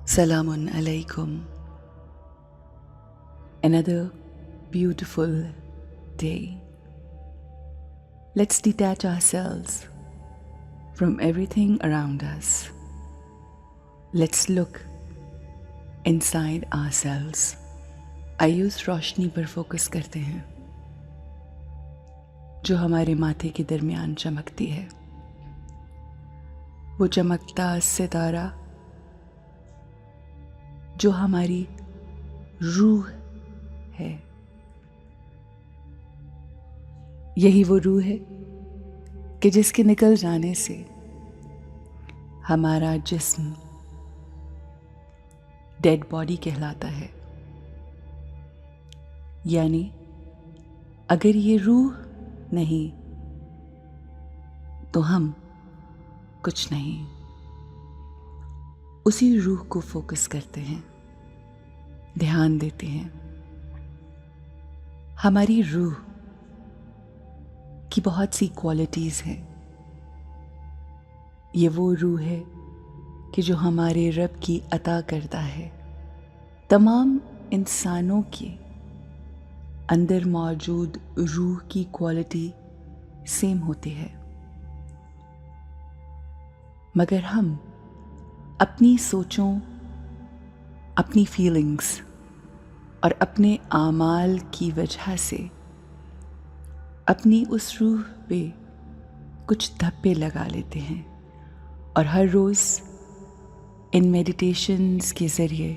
Salamun alaikum. Another beautiful day. Let's detach ourselves from everything around us. Let's look inside ourselves. आइए उस रोशनी पर focus करते हैं जो हमारे माथे के दरमियान चमकती है। वो चमकता सितारा जो हमारी रूह है। यही वो रूह है कि जिसके निकल जाने से हमारा जिस्म डेड बॉडी कहलाता है। यानी अगर ये रूह नहीं तो हम कुछ नहीं। उसी रूह को फोकस करते हैं, ध्यान देते हैं। हमारी रूह की बहुत सी क्वालिटीज हैं। ये वो रूह है कि जो हमारे रब की अता करता है। तमाम इंसानों के अंदर मौजूद रूह की क्वालिटी सेम होती है, मगर हम अपनी सोचों, अपनी फीलिंग्स और अपने आमाल की वजह से अपनी उस रूह पे कुछ धब्बे लगा लेते हैं और हर रोज़ इन मेडिटेशंस के ज़रिए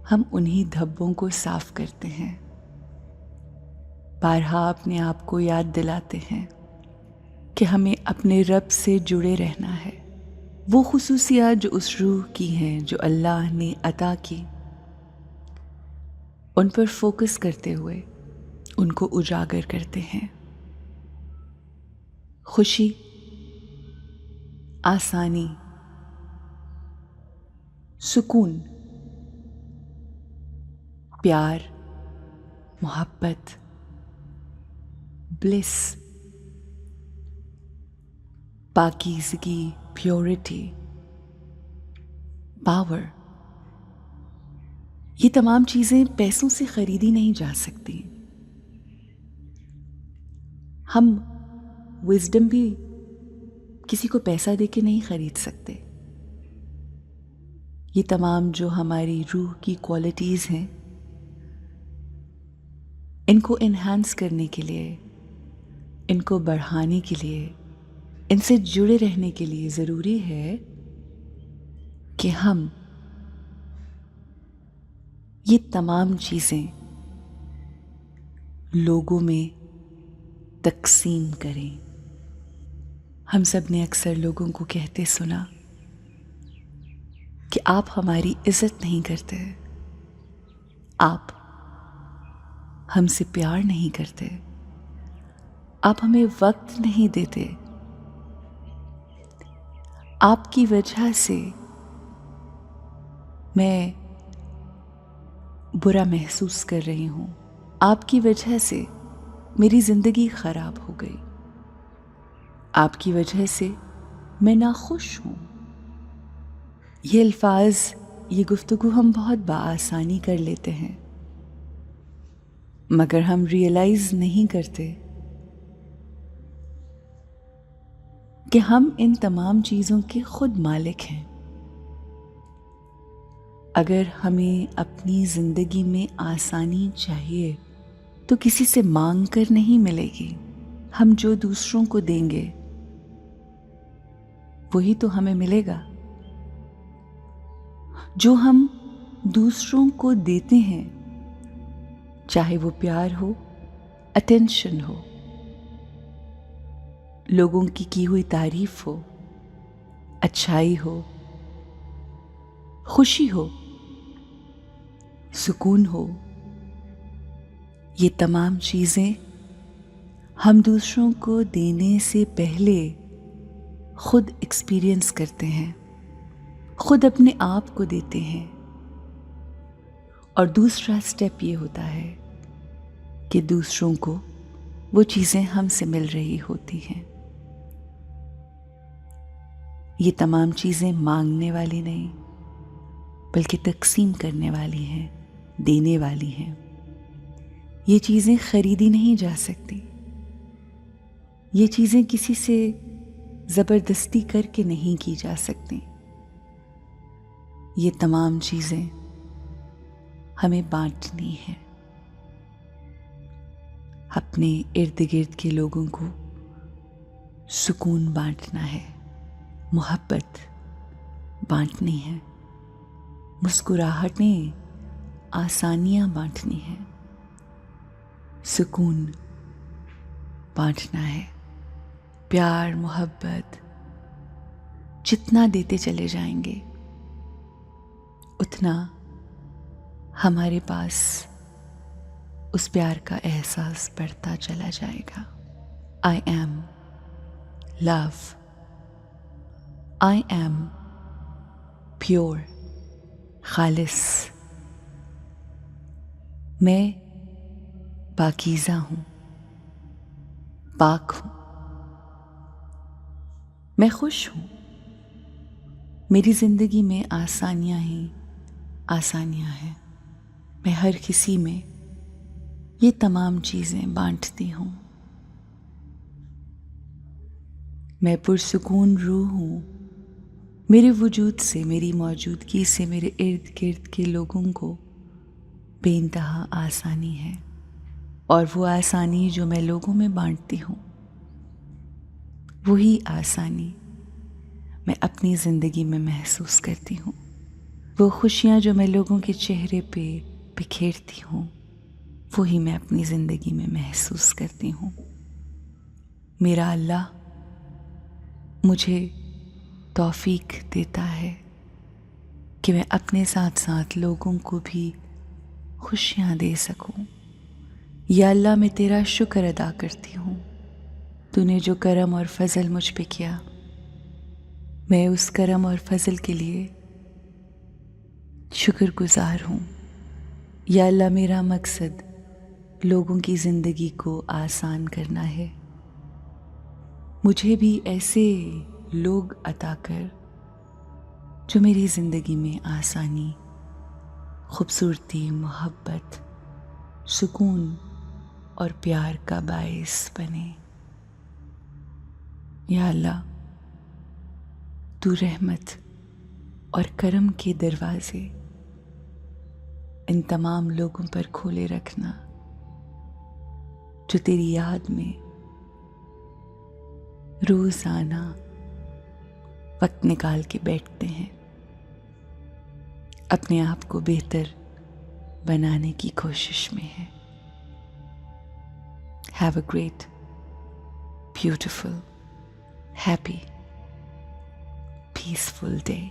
हम उन्हीं धब्बों को साफ करते हैं। बारहा अपने आप को याद दिलाते हैं कि हमें अपने रब से जुड़े रहना है। वो खुसूसियात जो उस रूह की हैं, जो अल्लाह ने अता की, उन पर फोकस करते हुए उनको उजागर करते हैं। खुशी, आसानी, सुकून, प्यार, मोहब्बत, ब्लिस, पाकीज़गी, प्योरिटी, पावर, ये तमाम चीज़ें पैसों से खरीदी नहीं जा सकती। हम विजडम भी किसी को पैसा देके नहीं खरीद सकते। ये तमाम जो हमारी रूह की क्वालिटीज़ हैं, इनको एनहांस करने के लिए, इनको बढ़ाने के लिए, इनसे जुड़े रहने के लिए ज़रूरी है कि हम ये तमाम चीज़ें लोगों में तकसीम करें। हम सब ने अक्सर लोगों को कहते सुना कि आप हमारी इज़्ज़त नहीं करते, आप हमसे प्यार नहीं करते, आप हमें वक्त नहीं देते, आपकी वजह से मैं बुरा महसूस कर रही हूँ, आपकी वजह से मेरी ज़िंदगी ख़राब हो गई, आपकी वजह से मैं नाखुश हूँ। ये अल्फाज, ये गुफ्तगू हम बहुत बआसानी कर लेते हैं, मगर हम रियलाइज़ नहीं करते कि हम इन तमाम चीज़ों के खुद मालिक हैं। अगर हमें अपनी ज़िंदगी में आसानी चाहिए तो किसी से मांग कर नहीं मिलेगी। हम जो दूसरों को देंगे वही तो हमें मिलेगा। जो हम दूसरों को देते हैं, चाहे वो प्यार हो, अटेंशन हो, लोगों की हुई तारीफ हो, अच्छाई हो, खुशी हो, सुकून हो, ये तमाम चीज़ें हम दूसरों को देने से पहले खुद एक्सपीरियंस करते हैं, खुद अपने आप को देते हैं। और दूसरा स्टेप ये होता है कि दूसरों को वो चीज़ें हमसे मिल रही होती हैं। ये तमाम चीज़ें मांगने वाली नहीं, बल्कि तकसीम करने वाली हैं, देने वाली हैं। ये चीज़ें खरीदी नहीं जा सकती। ये चीज़ें किसी से ज़बरदस्ती करके नहीं की जा सकती। ये तमाम चीज़ें हमें बांटनी है। अपने इर्द गिर्द के लोगों को सुकून बांटना है, मोहब्बत बांटनी है, मुस्कुराहटें, आसानियां बांटनी है, सुकून बांटना है। प्यार मोहब्बत जितना देते चले जाएंगे उतना हमारे पास उस प्यार का एहसास बढ़ता चला जाएगा। I am love, I am pure, खालिस, मैं पाकीज़ा हूँ, पाक हूँ, मैं खुश हूँ। मेरी ज़िंदगी में आसानियाँ ही आसानियाँ हैं। मैं हर किसी में ये तमाम चीज़ें बांटती हूँ। मैं पुरसुकून रूह हूँ। मेरे वजूद से, मेरी मौजूदगी से मेरे इर्द गिर्द के लोगों को बेइंतहा आसानी है, और वो आसानी जो मैं लोगों में बांटती हूँ वही आसानी मैं अपनी ज़िंदगी में महसूस करती हूँ। वो खुशियाँ जो मैं लोगों के चेहरे पे बिखेरती हूँ वही मैं अपनी ज़िंदगी में महसूस करती हूँ। मेरा अल्लाह मुझे तौफीक देता है कि मैं अपने साथ साथ लोगों को भी खुशियाँ दे सकूं। या अल्लाह, मैं तेरा शुक्र अदा करती हूँ, तूने जो करम और फजल मुझ पे किया। मैं उस करम और फजल के लिए शुक्रगुजार हूँ। या अल्लाह, मेरा मकसद लोगों की ज़िंदगी को आसान करना है। मुझे भी ऐसे लोग अता कर जो मेरी ज़िंदगी में आसानी, खूबसूरती, मोहब्बत, सुकून और प्यार का बाइस बने। या अल्लाह, तू रहमत और करम के दरवाजे इन तमाम लोगों पर खोले रखना जो तेरी याद में रोज़ाना वक्त निकाल के बैठते हैं, अपने आप को बेहतर बनाने की कोशिश में है। Have a great, beautiful, happy, peaceful day.